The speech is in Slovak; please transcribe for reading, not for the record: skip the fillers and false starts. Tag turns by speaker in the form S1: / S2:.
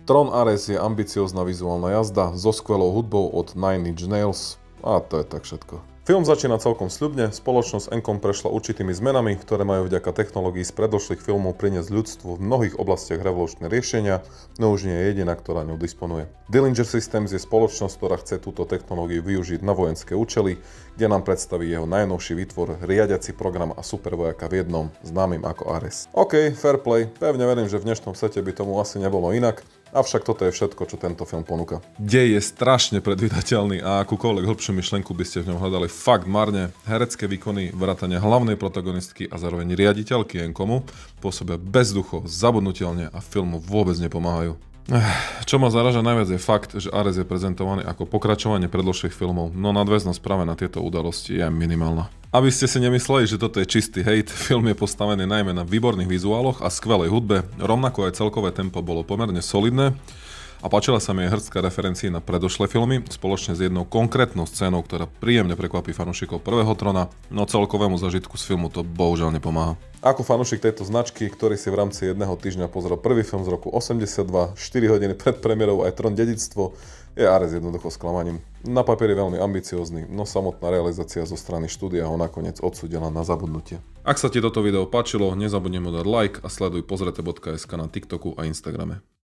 S1: Tron Ares je ambiciózna vizuálna jazda so skvelou hudbou od Nine Inch Nails a to je tak všetko. Film začína celkom sľubne, spoločnosť Encom prešla určitými zmenami, ktoré majú vďaka technológií z predošlých filmov priniesť ľudstvu v mnohých oblastiach revolučné riešenia, no už nie je jediná, ktorá ňou disponuje. Dillinger Systems je spoločnosť, ktorá chce túto technológiu využiť na vojenské účely, kde nám predstaví jeho najnovší výtvor, riadiaci program a supervojaka v jednom, známym ako Ares. OK, fair play, pevne verím, že v dnešnom svete by tomu asi nebolo inak. Avšak toto je všetko, čo tento film ponúka. Dej je strašne predvídateľný a akúkoľvek hĺbšiu myšlienku by ste v ňom hľadali fakt marne. Herecké výkony, vrátane hlavnej protagonistky a zároveň riaditeľky Encomu pôsobia bezducho, zabudnutelne a filmu vôbec nepomáhajú. Čo ma zaraža najviac je fakt, že Ares je prezentovaný ako pokračovanie predložších filmov, no nadväznosť práve na tieto udalosti je minimálna. Aby ste si nemysleli, že toto je čistý hejt, film je postavený najmä na výborných vizuáloch a skvelej hudbe, rovnako aj celkové tempo bolo pomerne solidné a páčila sa mi aj hrstka referencií na predošlé filmy, spoločne s jednou konkrétnou scénou, ktorá príjemne prekvapí fanúšikov prvého Trona, no celkovému zažitku z filmu to bohužiaľ nepomáha. Ako fanúšik tejto značky, ktorý si v rámci jedného týždňa pozrel prvý film z roku 82, 4 hodiny pred premiérou aj Tron Dedičstvo, je Ares jednoducho sklamaním. Na papieri veľmi ambiciózny, no samotná realizácia zo strany štúdia ho nakoniec odsúdila na zabudnutie. Ak sa ti toto video páčilo, nezabudni mu dať like a sleduj pozrete.sk na TikToku a Instagrame.